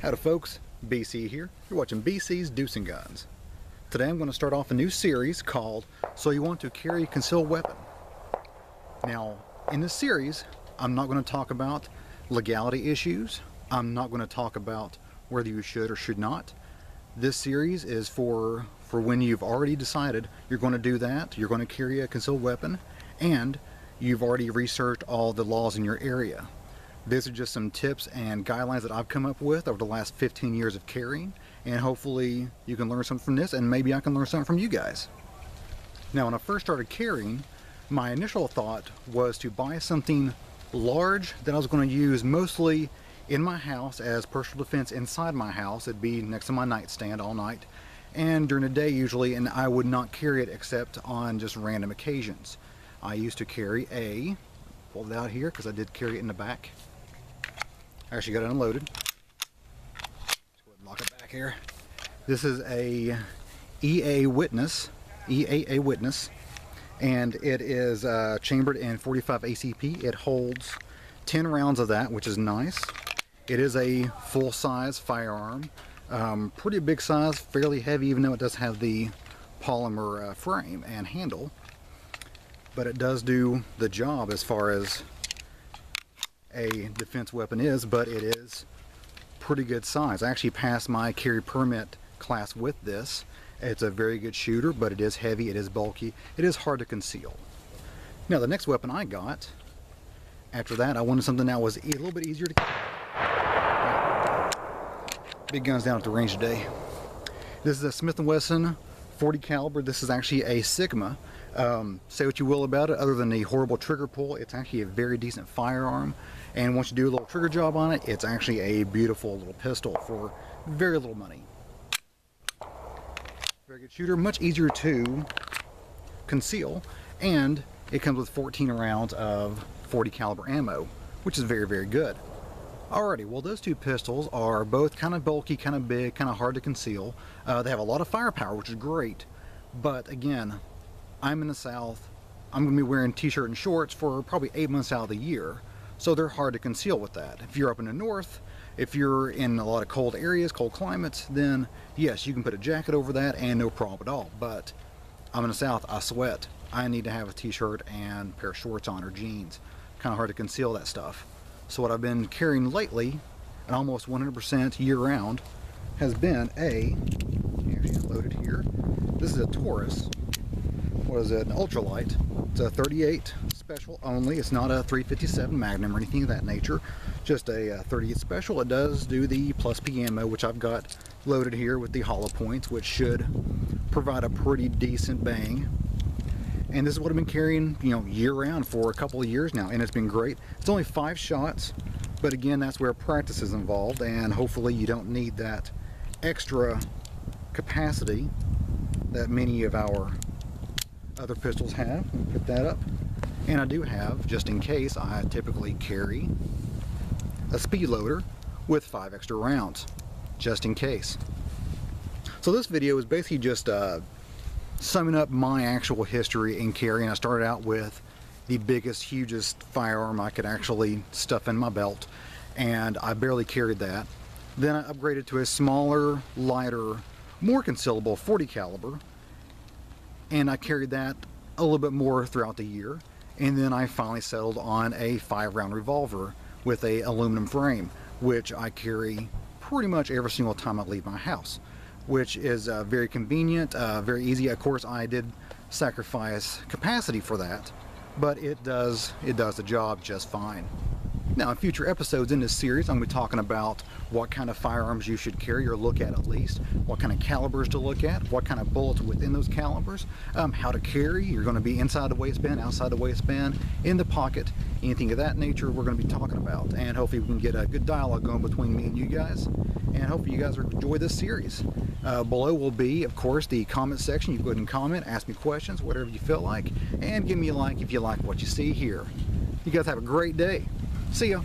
Howdy folks, BC here. You're watching BC's Deuce and Guns. Today I'm going to start off a new series called So You Want to Carry a Concealed Weapon. Now, in this series, I'm not going to talk about legality issues. I'm not going to talk about whether you should or should not. This series is for when you've already decided you're going to do that, you're going to carry a concealed weapon, and you've already researched all the laws in your area. These are just some tips and guidelines that I've come up with over the last 15 years of carrying, and hopefully you can learn something from this, and maybe I can learn something from you guys. Now, when I first started carrying, my initial thought was to buy something large that I was going to use mostly in my house as personal defense inside my house. It'd be next to my nightstand all night and during the day usually, and I would not carry it except on just random occasions. I used to carry pull it out here because I did carry it in the back. I actually got it unloaded. Let's go ahead and lock it back here. This is a EAA Witness, and it is chambered in 45 ACP. It holds 10 rounds of that, which is nice. It is a full-size firearm, pretty big size, fairly heavy, even though it does have the polymer frame and handle. But it does do the job as far as a defense weapon is, but it is pretty good size. I actually passed my carry permit class with this. It's a very good shooter, but it is heavy, it is bulky, it is hard to conceal. Now, the next weapon I got, after that, I wanted something that was a little bit easier to carry. Big guns down at the range today. This is a Smith & Wesson 40 caliber. This is actually a Sigma. Say what you will about it, other than the horrible trigger pull, it's actually a very decent firearm. And once you do a little trigger job on it, it's actually a beautiful little pistol for very little money. Very good shooter, much easier to conceal, and it comes with 14 rounds of 40 caliber ammo, which is very, very good. Alrighty, well, those two pistols are both kind of bulky, kind of big, kind of hard to conceal. They have a lot of firepower, which is great, but again, I'm in the South. I'm going to be wearing t-shirt and shorts for probably 8 months out of the year, so they're hard to conceal with that. If you're up in the north, if you're in a lot of cold areas, cold climates, then yes, you can put a jacket over that and no problem at all. But I'm in the South, I sweat. I need to have a t-shirt and a pair of shorts on or jeans. Kind of hard to conceal that stuff. So what I've been carrying lately, and almost 100% year-round, has been actually loaded here. This is a Taurus. What is it? An ultralight. It's a 38 special only. It's not a 357 Magnum or anything of that nature. Just a 38 special. It does do the plus P ammo, which I've got loaded here with the hollow points, which should provide a pretty decent bang. And this is what I've been carrying, year-round for a couple of years now, and it's been great. It's only 5 shots, but again, that's where practice is involved, and hopefully you don't need that extra capacity that many of our other pistols have. Let me put that up. And I do have, just in case, I typically carry a speed loader with 5 extra rounds, just in case. So this video is basically just summing up my actual history in carrying. I started out with the biggest, hugest firearm I could actually stuff in my belt, and I barely carried that. Then I upgraded to a smaller, lighter, more concealable 40 caliber, and I carried that a little bit more throughout the year. And then I finally settled on a 5-round revolver with a aluminum frame, which I carry pretty much every single time I leave my house, which is very convenient, very easy. Of course, I did sacrifice capacity for that, but it does the job just fine. Now, in future episodes in this series, I'm going to be talking about what kind of firearms you should carry or look at least, what kind of calibers to look at, what kind of bullets within those calibers, how to carry. You're going to be inside the waistband, outside the waistband, in the pocket, anything of that nature we're going to be talking about. And hopefully we can get a good dialogue going between me and you guys, and hopefully you guys will enjoy this series. Below will be, of course, the comment section. You can go ahead and comment, ask me questions, whatever you feel like, and give me a like if you like what you see here. You guys have a great day. See ya.